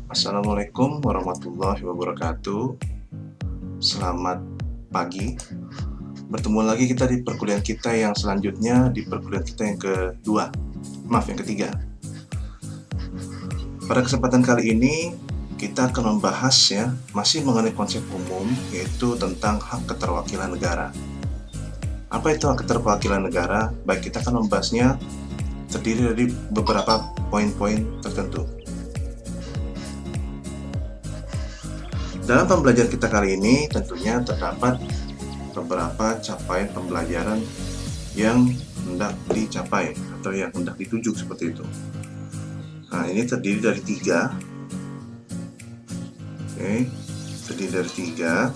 Assalamualaikum warahmatullahi wabarakatuh. Selamat pagi. Bertemu lagi kita di perkuliahan kita yang selanjutnya, di perkuliahan kita yang kedua. Maaf, yang ketiga. Pada kesempatan kali ini kita akan membahas masih mengenai konsep umum, yaitu tentang hak keterwakilan negara. Apa itu hak keterwakilan negara? Baik, kita akan membahasnya terdiri dari beberapa poin-poin tertentu. Dalam pembelajaran kita kali ini tentunya terdapat beberapa capaian pembelajaran yang hendak dicapai atau yang hendak dituju seperti itu. Nah, ini terdiri dari tiga. Terdiri dari tiga.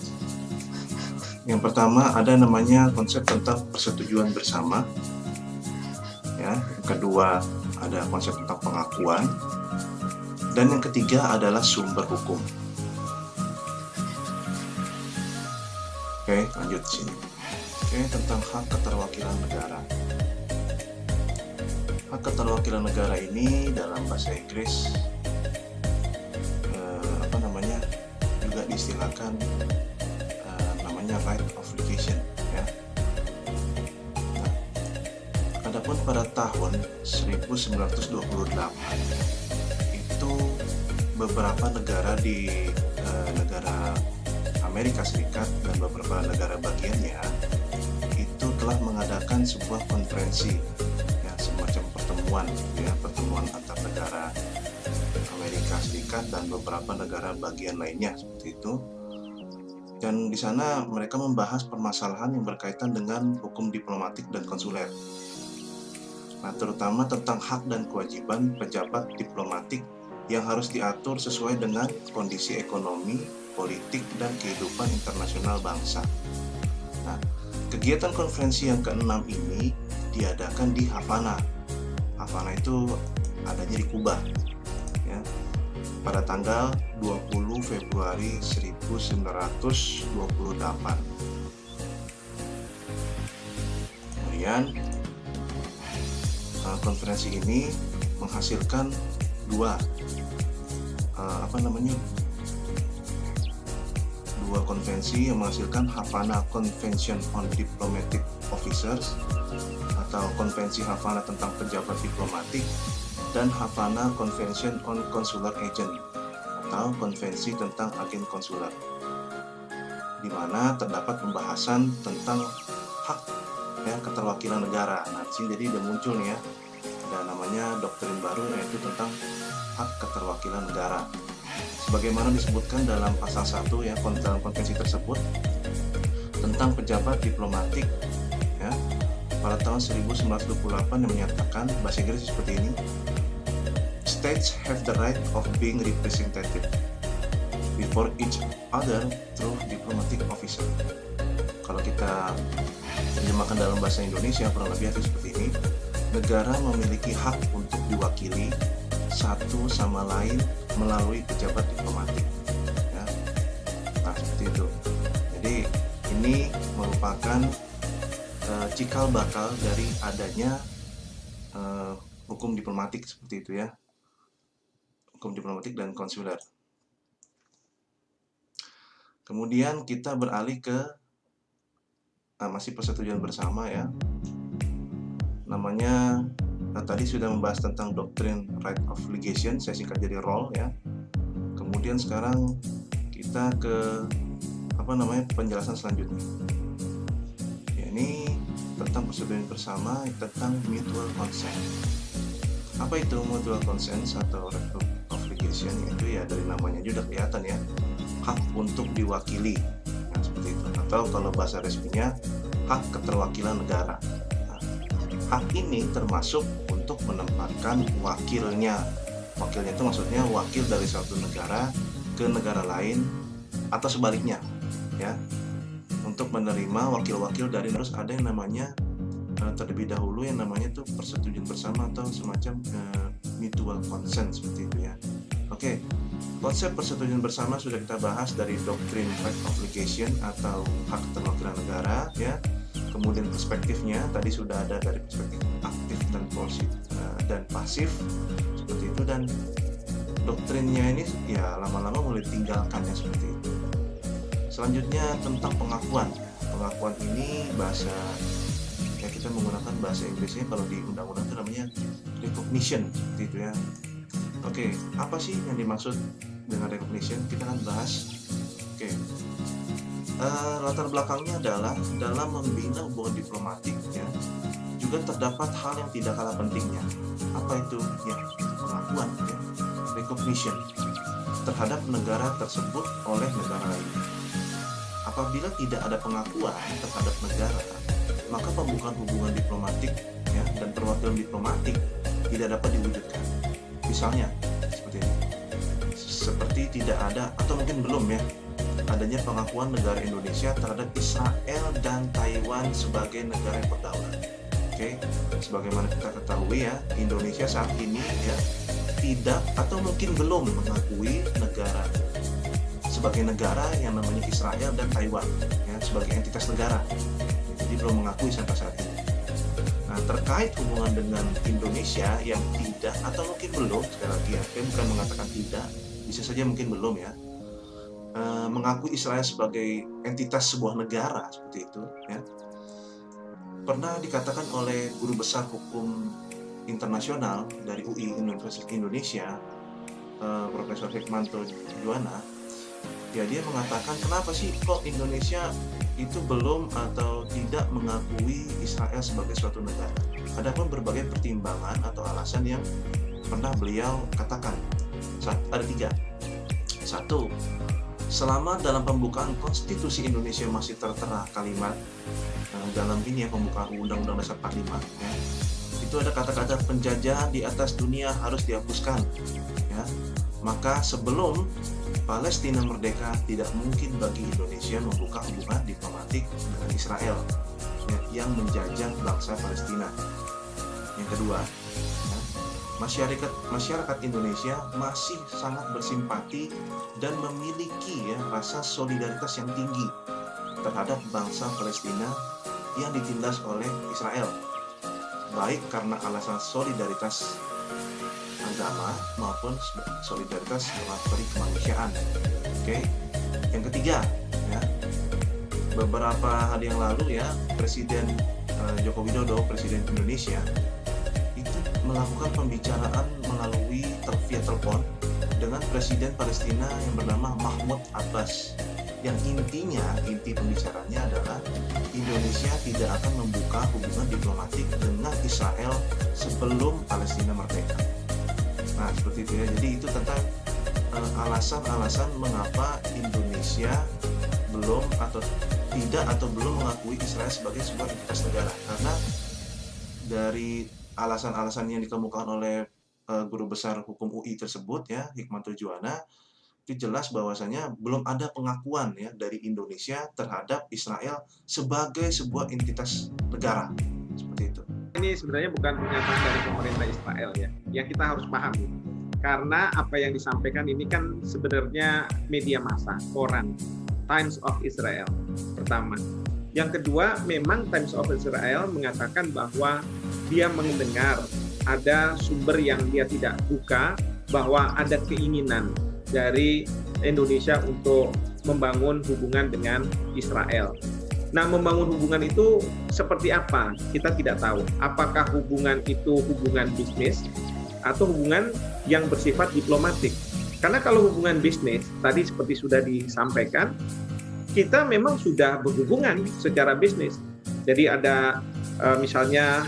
Yang pertama ada namanya konsep tentang persetujuan bersama. Yang kedua ada konsep tentang pengakuan. Dan yang ketiga adalah sumber hukum. Lanjut sini. Tentang hak keterwakilan negara. Hak keterwakilan negara ini dalam bahasa Inggris juga diistilahkan namanya right of legation, ya. Nah, adapun pada tahun 1928 itu beberapa negara di negara Amerika Serikat dan beberapa negara bagiannya itu telah mengadakan sebuah konferensi, semacam pertemuan antar negara Amerika Serikat dan beberapa negara bagian lainnya seperti itu. Dan di sana mereka membahas permasalahan yang berkaitan dengan hukum diplomatik dan konsuler. Nah, terutama tentang hak dan kewajiban pejabat diplomatik yang harus diatur sesuai dengan kondisi ekonomi, politik, dan kehidupan internasional bangsa. Nah, kegiatan konferensi yang ke-6 ini diadakan di Havana. Havana itu adanya di Kuba, ya, pada tanggal 20 Februari 1928. Kemudian konferensi ini menghasilkan dua konvensi yang menghasilkan Havana Convention on Diplomatic Officers atau Konvensi Havana tentang pejabat diplomatik dan Havana Convention on Consular Agent atau Konvensi tentang agen konsuler, di mana terdapat pembahasan tentang hak keterwakilan negara. Nah, di sini jadi udah muncul nih, ada namanya doktrin baru, yaitu tentang hak keterwakilan negara. Sebagaimana disebutkan dalam pasal 1 dalam konvensi tersebut tentang pejabat diplomatik pada tahun 1928 yang menyatakan, bahasa Inggris seperti ini: States have the right of being represented before each other through diplomatic officer. Kalau kita terjemahkan dalam bahasa Indonesia kurang lebih itu seperti ini: negara memiliki hak untuk diwakili satu sama lain melalui pejabat diplomatik, ya. Nah, seperti itu. Jadi ini merupakan cikal bakal dari adanya hukum diplomatik seperti itu, ya, hukum diplomatik dan konsuler. Kemudian kita beralih ke masih persetujuan bersama, ya. Namanya tadi sudah membahas tentang doktrin right of legation, saya singkat jadi ROL, ya. Kemudian sekarang kita ke penjelasan selanjutnya. Ini tentang persetujuan bersama tentang mutual consent. Apa itu mutual consent atau right of legation? Itu dari namanya juga kelihatan, ya, hak untuk diwakili, seperti itu. Atau kalau bahasa resminya hak keterwakilan negara. Hak ini termasuk untuk menempatkan wakilnya. Wakilnya itu maksudnya wakil dari suatu negara ke negara lain atau sebaliknya, ya. Untuk menerima wakil-wakil dari, terus ada yang namanya terlebih dahulu yang namanya itu persetujuan bersama atau semacam mutual consent seperti itu, ya. Oke. Konsep persetujuan bersama sudah kita bahas dari doktrin right of legation atau hak keterwakilan negara, ya. Kemudian perspektifnya tadi sudah ada dari perspektif aktif dan pasif seperti itu, dan doktrinnya ini ya lama-lama mulai ditinggalkannya seperti itu. Selanjutnya tentang pengakuan. Pengakuan ini bahasa ya kita menggunakan bahasa Inggrisnya kalau di undang-undang itu namanya recognition seperti itu ya. Oke, apa sih yang dimaksud dengan recognition? Kita akan bahas. Oke. Latar belakangnya adalah dalam membina hubungan diplomatik ya, juga terdapat hal yang tidak kalah pentingnya. Apa itu? Ya, pengakuan ya, recognition terhadap negara tersebut oleh negara lain. Apabila tidak ada pengakuan terhadap negara, maka pembukaan hubungan diplomatik ya, dan perwakilan diplomatik tidak dapat diwujudkan. Misalnya seperti ini. Seperti tidak ada atau mungkin belum ya adanya pengakuan negara Indonesia terhadap Israel dan Taiwan sebagai negara yang berdaulat. Oke, sebagaimana kita ketahui ya, Indonesia saat ini ya tidak atau mungkin belum mengakui negara sebagai negara yang namanya Israel dan Taiwan ya, sebagai entitas negara. Jadi belum mengakui sampai saat ini. Nah, terkait hubungan dengan Indonesia yang tidak atau mungkin belum, sekali lagi ya, saya bukan mengatakan tidak, bisa saja mungkin belum ya, mengakui Israel sebagai entitas sebuah negara seperti itu ya. Pernah dikatakan oleh guru besar hukum internasional dari UI Universitas Indonesia, Profesor Hikmanto Juwana, ya dia mengatakan kenapa sih kok Indonesia itu belum atau tidak mengakui Israel sebagai suatu negara. Adapun berbagai pertimbangan atau alasan yang pernah beliau katakan. Ada 3. 1. Selama dalam pembukaan konstitusi Indonesia masih tertera kalimat dalam ini ya, pembukaan Undang-Undang Dasar 45 ya, itu ada kata-kata penjajahan di atas dunia harus dihapuskan ya. Maka sebelum Palestina merdeka tidak mungkin bagi Indonesia membuka hubungan diplomatik dengan Israel ya, yang menjajah bangsa Palestina. Yang kedua ya, masyarakat Indonesia masih sangat bersimpati dan memiliki ya rasa solidaritas yang tinggi terhadap bangsa Palestina yang ditindas oleh Israel, baik karena alasan solidaritas agama maupun solidaritas materi kemanusiaan. Oke. Yang ketiga ya, beberapa hari yang lalu ya, Presiden Joko Widodo, Presiden Indonesia, itu melakukan pembicaraan melalui via telepon dengan Presiden Palestina yang bernama Mahmud Abbas, yang inti pembicaranya adalah Indonesia tidak akan membuka hubungan diplomatik dengan Israel sebelum Palestina merdeka. Nah, seperti itu ya. Jadi itu tentang alasan-alasan mengapa Indonesia belum atau belum mengakui Israel sebagai sebuah entitas negara. Karena dari alasan-alasan yang dikemukakan oleh guru besar hukum UI tersebut ya, Hikmanto Juwana, itu jelas bahwasanya belum ada pengakuan ya dari Indonesia terhadap Israel sebagai sebuah entitas negara. Seperti itu. Ini sebenarnya bukan pernyataan dari pemerintah Israel ya, yang kita harus pahami. Karena apa yang disampaikan ini kan sebenarnya media massa, koran, Times of Israel pertama. Yang kedua, memang Times of Israel mengatakan bahwa dia mendengar ada sumber yang dia tidak buka, bahwa ada keinginan dari Indonesia untuk membangun hubungan dengan Israel. Nah, membangun hubungan itu seperti apa? Kita tidak tahu. Apakah hubungan itu hubungan bisnis atau hubungan yang bersifat diplomatik? Karena kalau hubungan bisnis, tadi seperti sudah disampaikan, kita memang sudah berhubungan secara bisnis. Jadi ada misalnya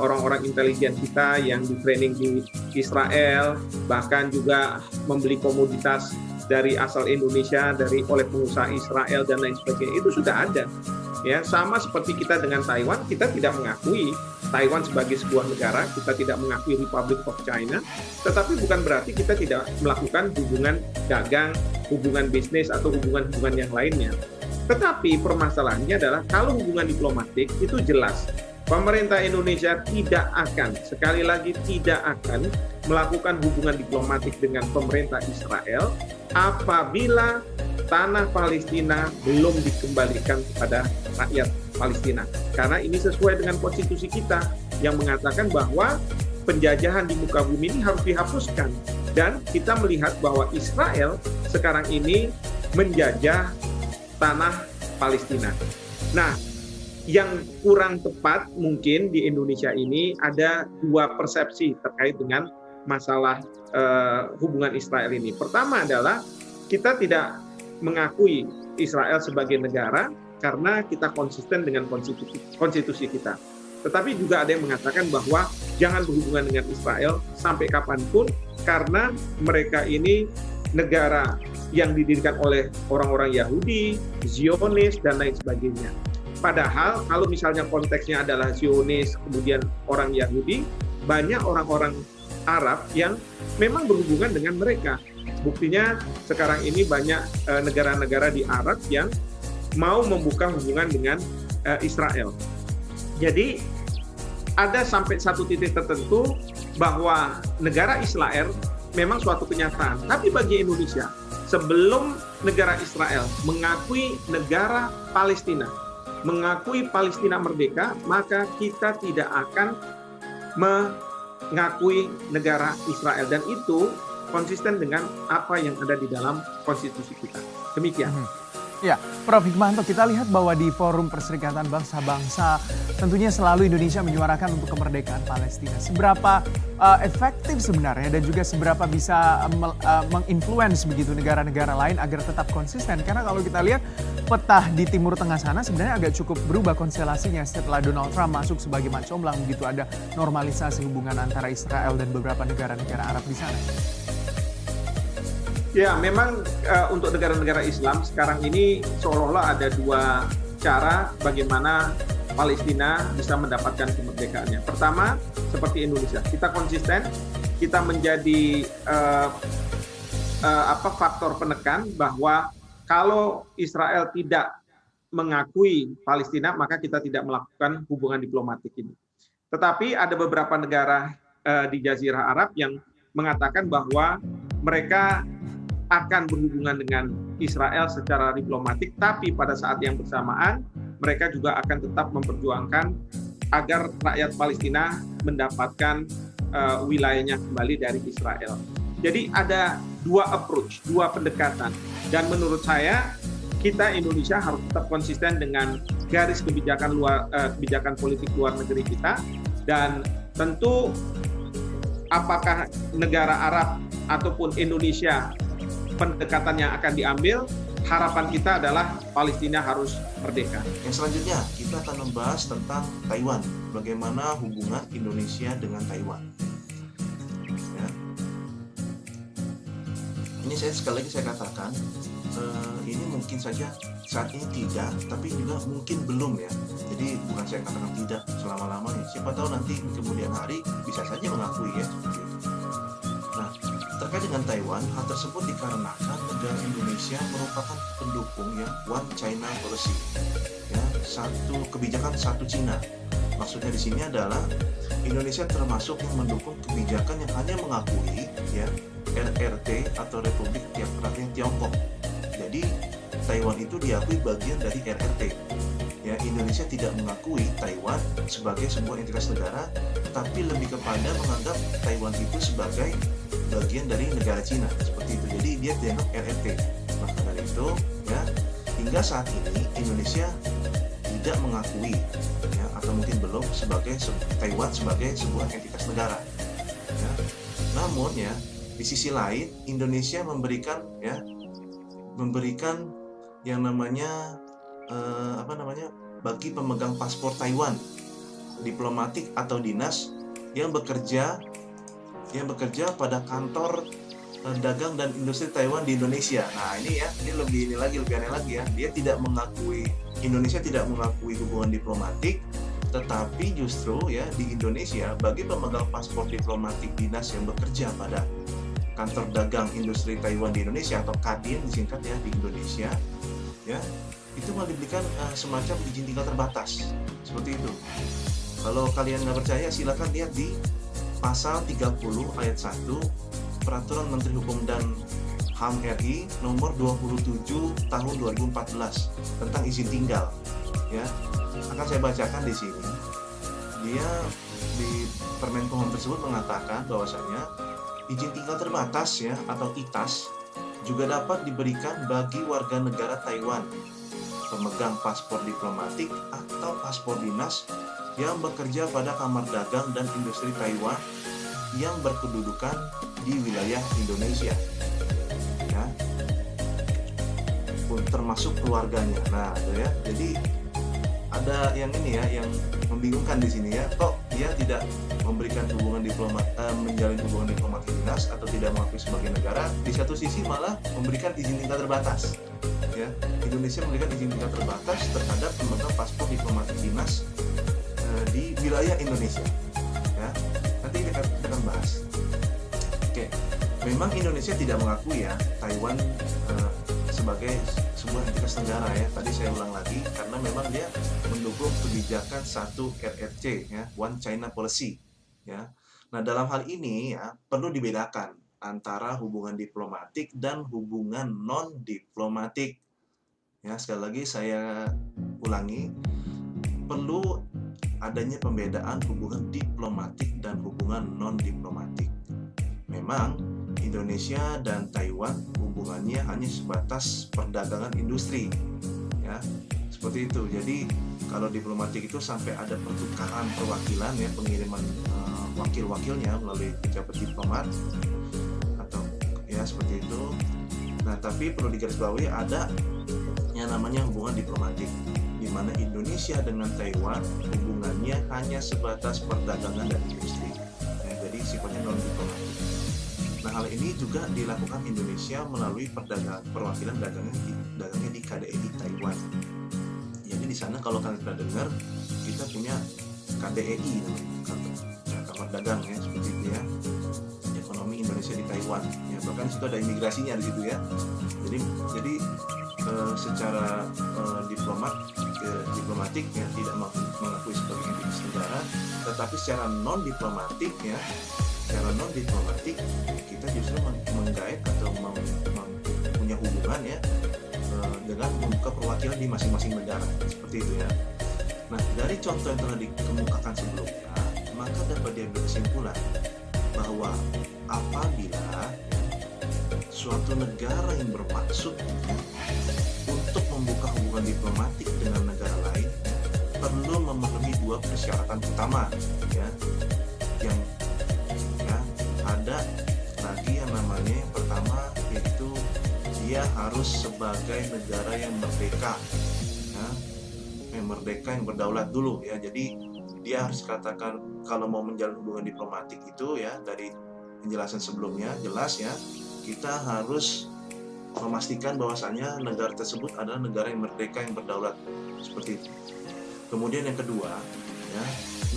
orang-orang intelijen kita yang di training di Israel, bahkan juga membeli komoditas dari asal Indonesia oleh pengusaha Israel dan lain sebagainya, itu sudah ada. Ya, sama seperti kita dengan Taiwan, kita tidak mengakui Taiwan sebagai sebuah negara, kita tidak mengakui Republic of China, tetapi bukan berarti kita tidak melakukan hubungan dagang, hubungan bisnis atau hubungan-hubungan yang lainnya. Tetapi permasalahannya adalah kalau hubungan diplomatik itu jelas pemerintah Indonesia tidak akan, sekali lagi tidak akan melakukan hubungan diplomatik dengan pemerintah Israel apabila tanah Palestina belum dikembalikan kepada rakyat Palestina. Karena ini sesuai dengan konstitusi kita yang mengatakan bahwa penjajahan di muka bumi ini harus dihapuskan. Dan kita melihat bahwa Israel sekarang ini menjajah tanah Palestina. Nah, yang kurang tepat mungkin di Indonesia ini ada dua persepsi terkait dengan masalah hubungan Israel ini. Pertama adalah kita tidak mengakui Israel sebagai negara karena kita konsisten dengan konstitusi kita. Tetapi juga ada yang mengatakan bahwa jangan berhubungan dengan Israel sampai kapanpun karena mereka ini negara yang didirikan oleh orang-orang Yahudi, Zionis, dan lain sebagainya. Padahal kalau misalnya konteksnya adalah Zionis, kemudian orang Yahudi, banyak orang-orang Arab yang memang berhubungan dengan mereka. Buktinya sekarang ini banyak negara-negara di Arab yang mau membuka hubungan dengan Israel. Jadi ada sampai satu titik tertentu bahwa negara Israel memang suatu kenyataan. Tapi bagi Indonesia, sebelum negara Israel mengakui negara Palestina, mengakui Palestina merdeka, maka kita tidak akan mengakui negara Israel. Dan itu konsisten dengan apa yang ada di dalam konstitusi kita. Demikian. Ya, Prof. Hikmahanto, kita lihat bahwa di Forum Perserikatan Bangsa-Bangsa tentunya selalu Indonesia menyuarakan untuk kemerdekaan Palestina. Seberapa efektif sebenarnya dan juga seberapa bisa menginfluence begitu negara-negara lain agar tetap konsisten? Karena kalau kita lihat peta di Timur Tengah sana sebenarnya agak cukup berubah konstelasinya setelah Donald Trump masuk sebagai macomblang, begitu ada normalisasi hubungan antara Israel dan beberapa negara-negara Arab di sana. Ya, memang untuk negara-negara Islam sekarang ini seolah-olah ada dua cara bagaimana Palestina bisa mendapatkan kemerdekaannya. Pertama, seperti Indonesia, kita konsisten, kita menjadi faktor penekan bahwa kalau Israel tidak mengakui Palestina, maka kita tidak melakukan hubungan diplomatik ini. Tetapi ada beberapa negara di Jazirah Arab yang mengatakan bahwa mereka akan berhubungan dengan Israel secara diplomatik, tapi pada saat yang bersamaan mereka juga akan tetap memperjuangkan agar rakyat Palestina mendapatkan wilayahnya kembali dari Israel. Jadi ada dua approach, dua pendekatan. Dan menurut saya kita Indonesia harus tetap konsisten dengan garis kebijakan politik luar negeri kita, dan tentu apakah negara Arab ataupun Indonesia pendekatan yang akan diambil, harapan kita adalah Palestina harus merdeka. Yang selanjutnya kita akan membahas tentang Taiwan, bagaimana hubungan Indonesia dengan Taiwan. Ya. Ini sekali lagi saya katakan, ini mungkin saja saat ini tidak, tapi juga mungkin belum ya. Jadi bukan saya katakan tidak selama-lamanya. Siapa tahu nanti di kemudian hari bisa saja mengakui ya. Nah, terkait dengan Taiwan, hal tersebut dikarenakan negara Indonesia merupakan pendukung ya One China Policy, ya kebijakan satu Cina. Maksudnya di sini adalah Indonesia termasuk yang mendukung kebijakan yang hanya mengakui ya RRT atau Republik Rakyat Tiongkok. Jadi Taiwan itu diakui bagian dari RRT. Ya, Indonesia tidak mengakui Taiwan sebagai sebuah entitas negara, tapi lebih kepada menganggap Taiwan itu sebagai bagian dari negara Cina, seperti itu. Jadi dia dianggap RRT. Maka dari itu, ya hingga saat ini Indonesia tidak mengakui, ya, atau mungkin belum sebagai Taiwan sebagai sebuah entitas negara. Ya. Namun ya di sisi lain Indonesia memberikan yang namanya bagi pemegang paspor Taiwan, diplomatik atau dinas yang bekerja pada kantor dagang dan industri Taiwan di Indonesia. Nah ini lebih aneh lagi ya. Indonesia tidak mengakui hubungan diplomatik, tetapi justru ya di Indonesia bagi pemegang paspor diplomatik dinas yang bekerja pada kantor dagang industri Taiwan di Indonesia atau KADIN disingkat ya di Indonesia, ya itu malah diberikan semacam izin tinggal terbatas seperti itu. Kalau kalian nggak percaya silakan lihat di pasal 30 ayat 1 Peraturan Menteri Hukum dan HAM RI nomor 27 tahun 2014 tentang izin tinggal. Ya, akan saya bacakan di sini. Dia di Permen Kominfo tersebut mengatakan bahwasanya Izin tinggal terbatas ya atau ITAS juga dapat diberikan bagi warga negara Taiwan, pemegang paspor diplomatik atau paspor dinas yang bekerja pada Kamar Dagang dan Industri Taiwan yang berkedudukan di wilayah Indonesia. Ya, termasuk keluarganya. Nah, ya. Jadi ada yang ini ya, yang membingungkan di sini ya. Kok dia tidak memberikan hubungan diplomat, menjalin hubungan diplomatik dinas atau tidak mengakui sebagai negara? Di satu sisi malah memberikan izin tinggal terbatas. Ya, Indonesia memberikan izin tinggal terbatas terhadap pemegang paspor diplomatik dinas di wilayah Indonesia. Ya, nanti kita akan bahas. Oke, memang Indonesia tidak mengakui ya Taiwan sebagai sebuah entitas negara ya. Tadi saya ulang lagi karena memang dia mendukung kebijakan satu RRC ya, One China Policy ya. Nah, dalam hal ini ya perlu dibedakan antara hubungan diplomatik dan hubungan non diplomatik. Ya, sekali lagi saya ulangi, perlu adanya pembedaan hubungan diplomatik dan hubungan non diplomatik. Memang Indonesia dan Taiwan hubungannya hanya sebatas perdagangan industri ya, seperti itu. Jadi kalau diplomatik itu sampai ada pertukaran perwakilan ya, pengiriman wakil-wakilnya melalui pejabat diplomat atau ya seperti itu. Nah, tapi perlu digarisbawahi ada yang namanya hubungan diplomatik di mana Indonesia dengan Taiwan hubungannya hanya sebatas perdagangan dan industri. Ya, jadi sifatnya non diplomatik. Nah, hal ini juga dilakukan Indonesia melalui perwakilan dagangnya di KDEI Taiwan. Jadi di sana kalau kalian pernah dengar, kita punya KDEI namanya, Kamar Dagang ya, seperti itu ya. Ekonomi Indonesia di Taiwan. Ya, bahkan situ ada imigrasinya di situ ya. Jadi secara diplomatik ya tidak mengakui sebagai entitas negara, tetapi secara non diplomatik ya. Secara non diplomatik kita justru menggait atau punya hubungan ya dengan membuka perwakilan di masing-masing negara seperti itu ya. Nah, dari contoh yang telah dikemukakan sebelumnya, maka dapat diambil kesimpulan bahwa apabila suatu negara yang bermaksud untuk membuka hubungan diplomatik dengan negara lain perlu memenuhi dua persyaratan utama ya, yang ada lagi yang namanya yang pertama yaitu dia harus sebagai negara yang merdeka ya, yang merdeka, yang berdaulat dulu ya. Jadi dia harus katakan kalau mau menjalin hubungan diplomatik itu ya, dari penjelasan sebelumnya jelas ya, kita harus memastikan bahwasanya negara tersebut adalah negara yang merdeka, yang berdaulat seperti itu. Kemudian yang kedua ya,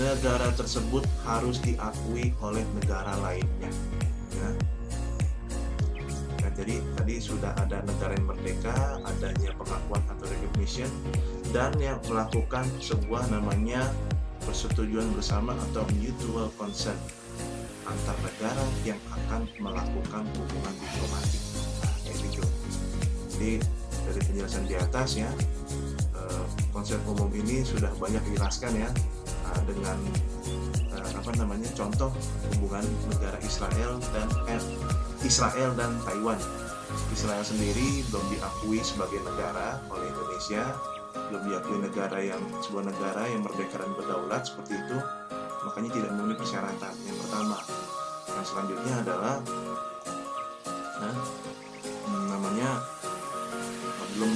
negara tersebut harus diakui oleh negara lainnya ya. Nah, jadi tadi sudah ada negara yang merdeka, adanya pengakuan atau recognition, dan yang melakukan sebuah namanya persetujuan bersama atau mutual consent antar negara yang akan melakukan hubungan diplomatik. Nah, kayak gitu. Jadi dari penjelasan di atas ya, konsep umum ini sudah banyak dijelaskan ya, dengan contoh hubungan negara Israel dan Taiwan. Israel sendiri belum diakui sebagai negara oleh Indonesia, belum diakui sebuah negara yang merdeka dan berdaulat seperti itu, makanya tidak memenuhi persyaratan. Yang pertama. Yang selanjutnya adalah belum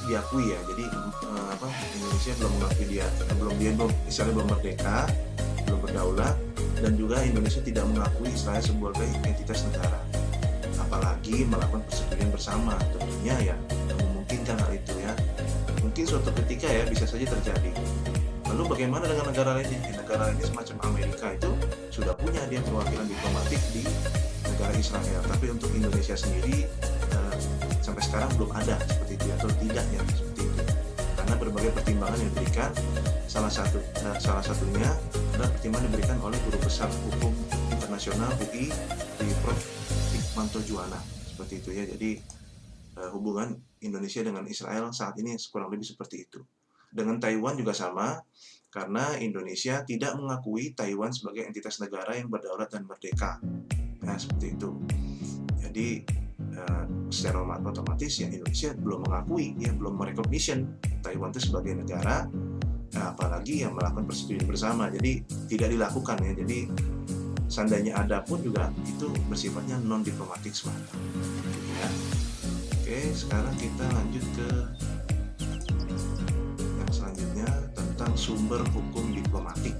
diakui ya. Jadi Indonesia belum mengakui Israel belum merdeka, belum berdaulat, dan juga Indonesia tidak mengakui Israel sebagai entitas negara. Apalagi melakukan persetujuan bersama, tentunya ya memungkinkan hal itu ya. Mungkin suatu ketika ya bisa saja terjadi. Lalu bagaimana dengan negara lainnya? Negara lainnya semacam Amerika itu sudah punya dia perwakilan diplomatik di negara Israel, tapi untuk Indonesia sendiri sampai sekarang belum ada seperti itu atau tidak ya seperti itu, karena berbagai pertimbangan yang diberikan. Salah satunya adalah pertimbangan yang diberikan oleh Guru Besar Hukum Internasional UI di Prof. Hikmanto Juwana seperti itu ya. Jadi hubungan Indonesia dengan Israel saat ini kurang lebih seperti itu. Dengan Taiwan juga sama, karena Indonesia tidak mengakui Taiwan sebagai entitas negara yang berdaulat dan merdeka. Nah, seperti itu. Jadi secara otomatis ya Indonesia belum mengakui, ya belum merecognition Taiwan itu sebagai negara, apalagi yang melakukan persetujuan bersama. Jadi tidak dilakukan ya. Jadi seandainya ada pun juga itu bersifatnya non diplomatik semata. Ya. Oke, sekarang kita lanjut ke yang selanjutnya tentang sumber hukum diplomatik.